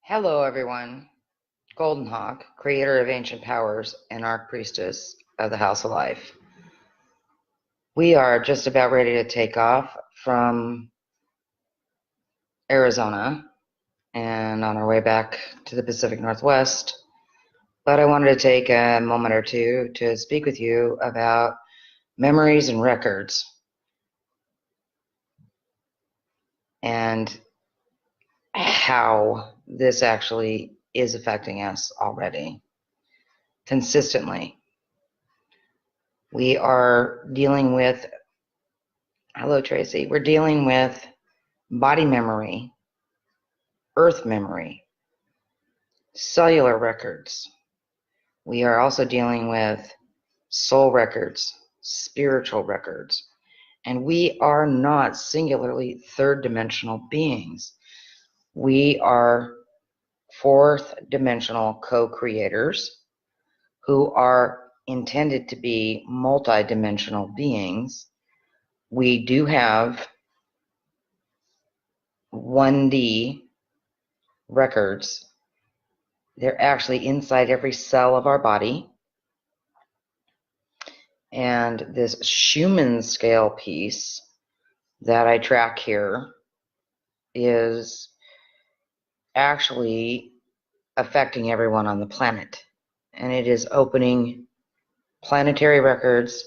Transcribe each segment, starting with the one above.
Hello, everyone. GoldenHawk, creator of ancient powers and archpriestess of the House of Life. We are just about ready to take off from Arizona and on our way back to the Pacific Northwest. But I wanted to take a moment or two to speak with you about memories and records and how this actually is affecting us already consistently. We are dealing with, hello Tracy, we're dealing with body memory, earth memory, cellular records. We are also dealing with soul records, spiritual records, and we are not singularly third dimensional beings. We are fourth dimensional co-creators who are intended to be multi-dimensional beings. We do have 1D records. They're actually inside every cell of our body. And this Schumann scale piece that I track here is actually affecting everyone on the planet. And it is opening planetary records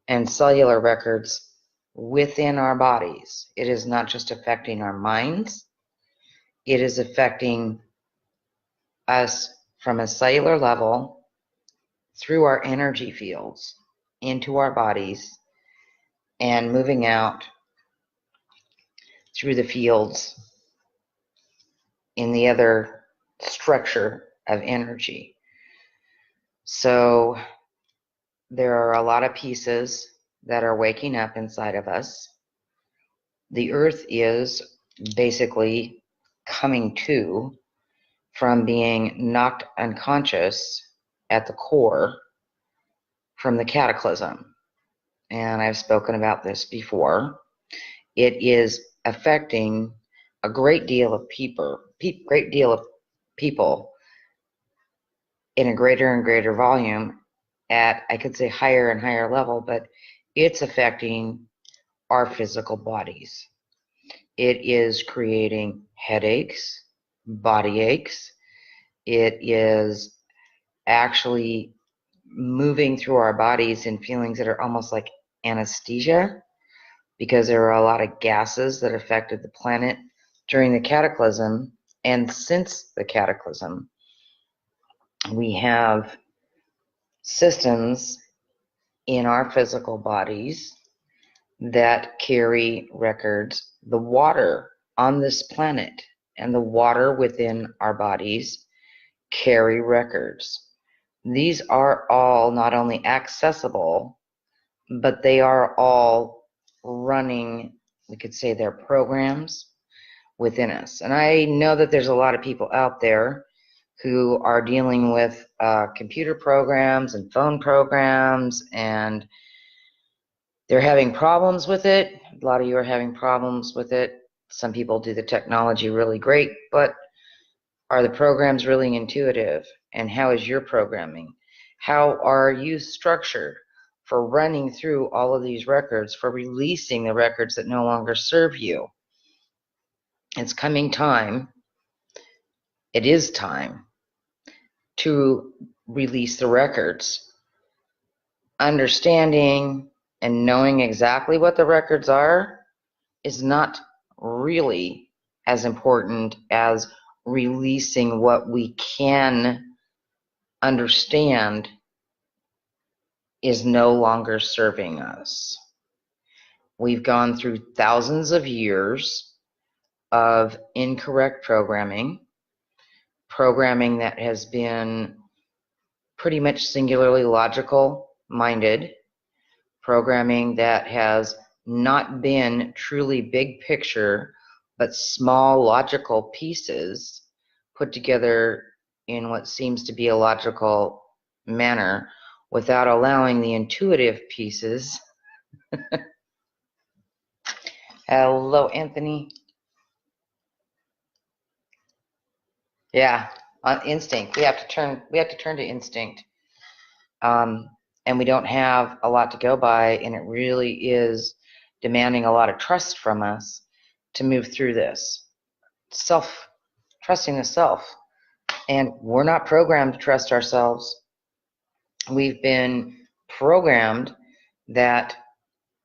and cellular records within our bodies. It is not just affecting our minds, it is affecting us from a cellular level through our energy fields into our bodies and moving out through the fields in the other structure of energy. So there are a lot of pieces that are waking up inside of us. The earth is basically coming to from being knocked unconscious at the core from the cataclysm. And I've spoken about this before. It is affecting a great deal of people in a greater and greater volume at, I could say, higher and higher level, but it's affecting our physical bodies. It is creating headaches, body aches. It is actually moving through our bodies in feelings that are almost like anesthesia, because there are a lot of gases that affected the planet during the cataclysm. And since the cataclysm, we have systems in our physical bodies that carry records. The water on this planet and the water within our bodies carry records. These are all not only accessible, but they are all running, we could say, their programs within us. And I know that there's a lot of people out there who are dealing with computer programs and phone programs, and they're having problems with it. A lot of you are having problems with it. Some people do the technology really great, but are the programs really intuitive? And how is your programming? How are you structured for running through all of these records, for releasing the records that no longer serve you? It's coming time. It is time to release the records. Understanding and knowing exactly what the records are is not really as important as releasing what we can understand is no longer serving us. We've gone through thousands of years of incorrect programming that has been pretty much singularly logical minded, programming that has not been truly big picture, but small logical pieces put together in what seems to be a logical manner without allowing the intuitive pieces. Hello, Anthony. Yeah, on instinct. We have to turn to instinct. And we don't have a lot to go by, and it really is demanding a lot of trust from us to move through this. Trusting the self. And we're not programmed to trust ourselves. We've been programmed that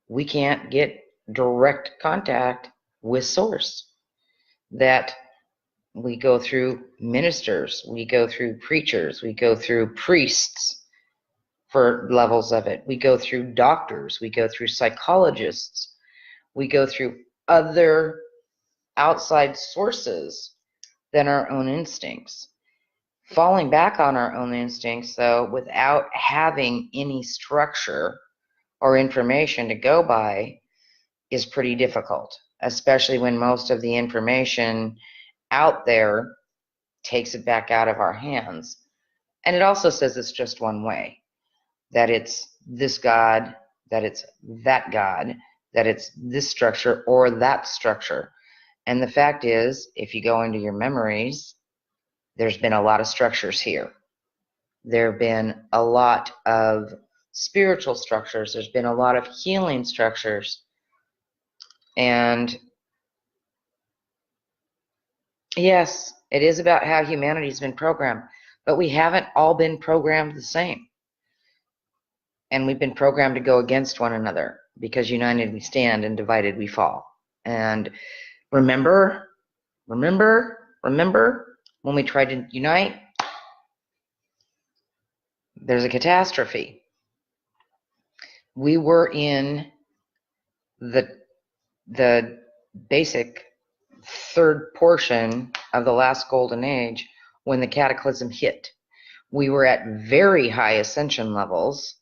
we can't get direct contact with source, that we go through ministers, we go through preachers, we go through priests for levels of it, we go through doctors, we go through psychologists, we go through other outside sources than our own instincts. Falling back on our own instincts, though, without having any structure or information to go by is pretty difficult, especially when most of the information out there takes it back out of our hands. And it also says it's just one way, that it's this God, that it's that God, that it's this structure or that structure. And the fact is, if you go into your memories, there's been a lot of structures here. There have been a lot of spiritual structures. There's been a lot of healing structures. And yes, it is about how humanity's been programmed, but we haven't all been programmed the same. And we've been programmed to go against one another, because united we stand and divided we fall. And remember when we tried to unite, there's a catastrophe. We were in the basic third portion of the last golden age when the cataclysm hit. We were at very high ascension levels,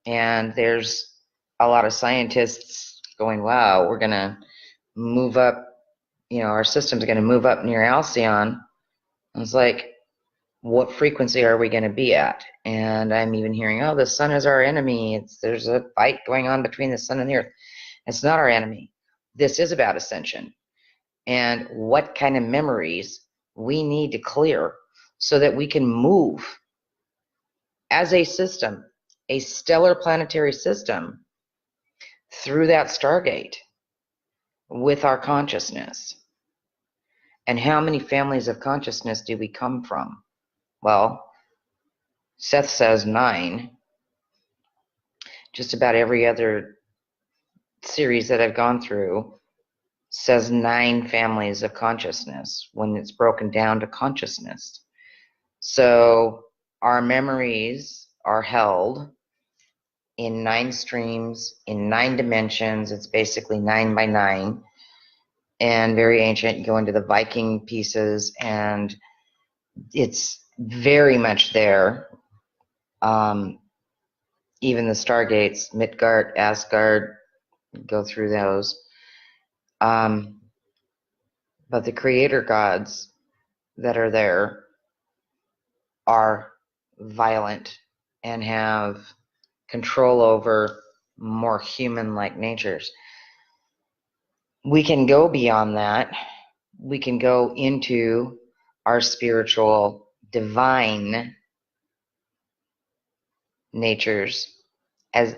and there's a lot of scientists going, wow, we're going to move up, our system's going to move up near Alcyon. I was like, what frequency are we going to be at? And I'm even hearing, oh, the sun is our enemy. There's a fight going on between the sun and the earth. It's not our enemy. This is about ascension and what kind of memories we need to clear so that we can move as a system, a stellar planetary system, through that Stargate with our consciousness. And how many families of consciousness do we come from? Well, Seth says 9. Just about every other series that I've gone through says 9 families of consciousness when it's broken down to consciousness. So our memories are held in 9 streams, in 9 dimensions. It's basically 9 by 9, and very ancient. You go into the Viking pieces, and it's very much there. Even the Stargates, Midgard, Asgard, go through those. But the creator gods that are there are violent and have control over more human-like natures. We can go beyond that. We can go into our spiritual, divine natures as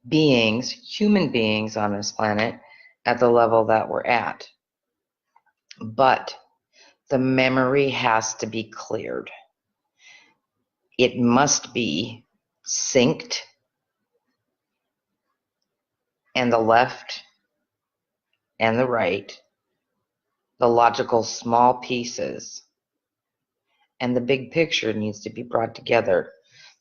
beings, human beings on this planet, at the level that we're at. But the memory has to be cleared. It must be synced, and the left and the right, the logical small pieces, and the big picture needs to be brought together.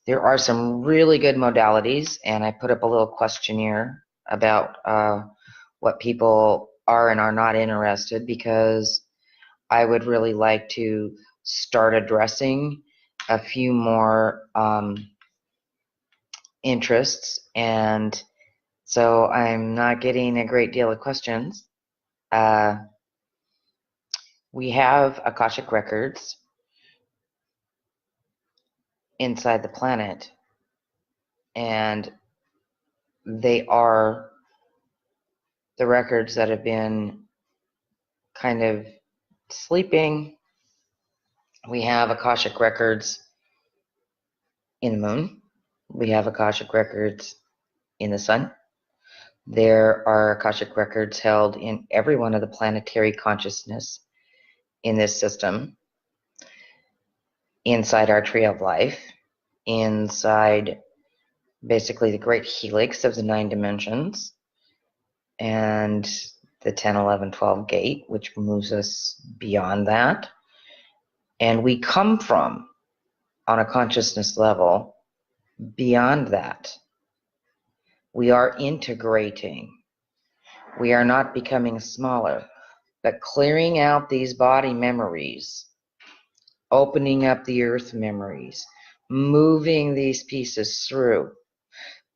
There are some really good modalities, and I put up a little questionnaire about what people are and are not interested, because I would really like to start addressing a few more interests, and so I'm not getting a great deal of questions. We have Akashic records inside the planet, and they are the records that have been kind of sleeping We have Akashic records in the moon. We have Akashic records in the sun. There are Akashic records held in every one of the planetary consciousness in this system, inside our tree of life, inside basically the great helix of the 9 dimensions, and the 10, 11, 12 gate, which moves us beyond that. And we come from, on a consciousness level, beyond that. We are integrating. We are not becoming smaller, but clearing out these body memories, opening up the earth memories, moving these pieces through,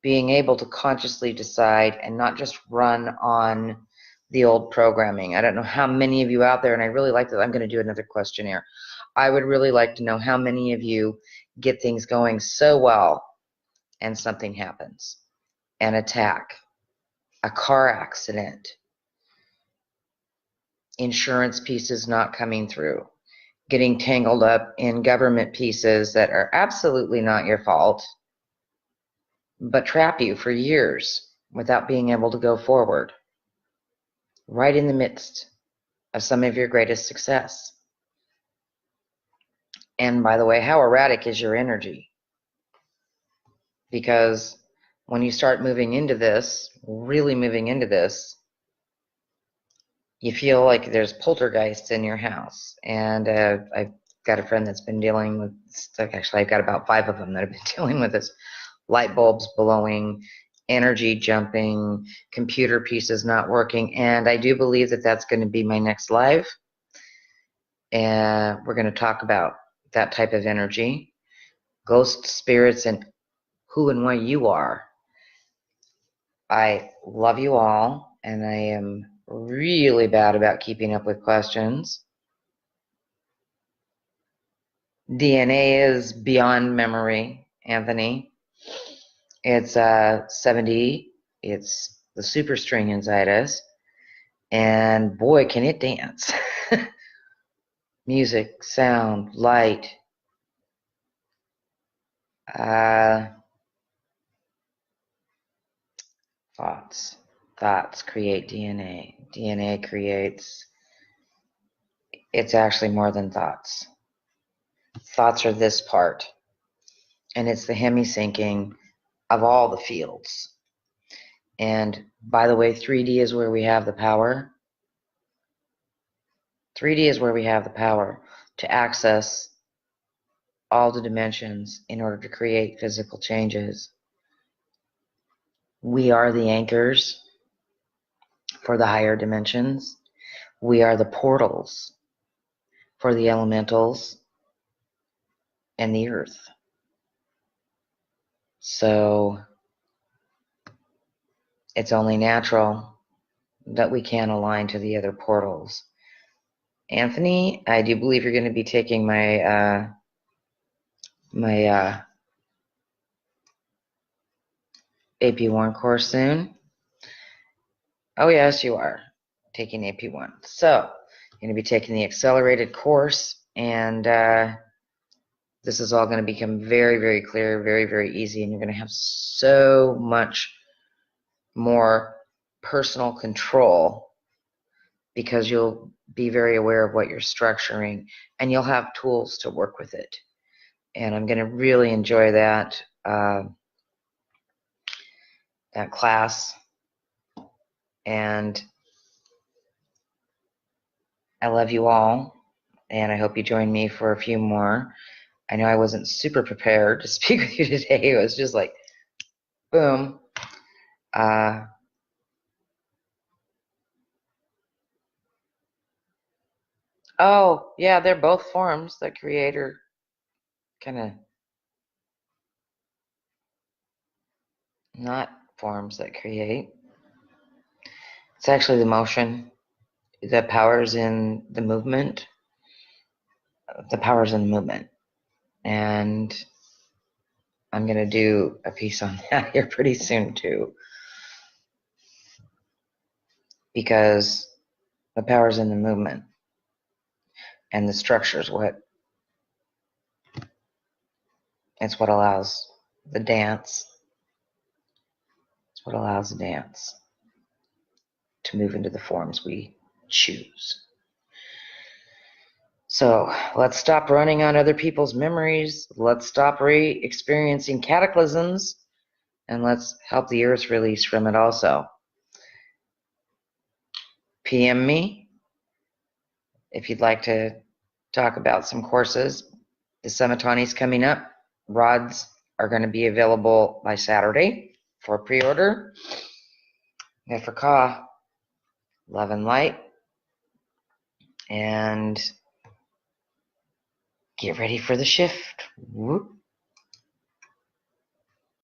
being able to consciously decide and not just run on the old programming. I don't know how many of you out there, and I really like that. I'm going to do another questionnaire. I would really like to know how many of you get things going so well and something happens. An attack, a car accident, insurance pieces not coming through, getting tangled up in government pieces that are absolutely not your fault, but trap you for years without being able to go forward, right in the midst of some of your greatest success. And by the way, how erratic is your energy? Because when you start moving into this, really moving into this, you feel like there's poltergeists in your house. And I've got a friend that's been dealing with, actually I've got about 5 of them that have been dealing with this. Light bulbs blowing, energy jumping, computer pieces not working. And I do believe that that's going to be my next live. And we're going to talk about that type of energy, ghost spirits, and who and what you are. I love you all, and I am really bad about keeping up with questions. DNA is beyond memory, Anthony. It's 7D. It's the superstring inside us. And boy, can it dance. Music, sound, light. Thoughts. Thoughts create DNA. DNA creates... It's actually more than thoughts. Thoughts are this part. And it's the hemi-syncing of all the fields. And by the way, 3D is where we have the power. 3D is where we have the power to access all the dimensions in order to create physical changes. We are the anchors for the higher dimensions. We are the portals for the elementals and the earth. So it's only natural that we can align to the other portals. Anthony, I do believe you're going to be taking my AP1 course soon. Oh yes, you are taking AP1. So you're going to be taking the accelerated course, and this is all going to become very, very clear, very, very easy, and you're going to have so much more personal control because you'll be very aware of what you're structuring, and you'll have tools to work with it. And I'm going to really enjoy that that class, and I love you all, and I hope you join me for a few more. I know I wasn't super prepared to speak with you today. It was just like, boom. Oh, yeah, they're both forms that create or kind of not forms that create. It's actually the motion. The power's in the movement. The power's in the movement. And I'm going to do a piece on that here pretty soon, too. Because the power's in the movement. And the structure's what It's what allows the dance. It's what allows the dance to move into the forms we choose. So let's stop running on other people's memories. Let's stop re-experiencing cataclysms, and let's help the earth release from it also. PM me if you'd like to talk about some courses. The Semitani's coming up. Rods are going to be available by Saturday for pre-order. Nefraka, love and light, and get ready for the shift. Whoop.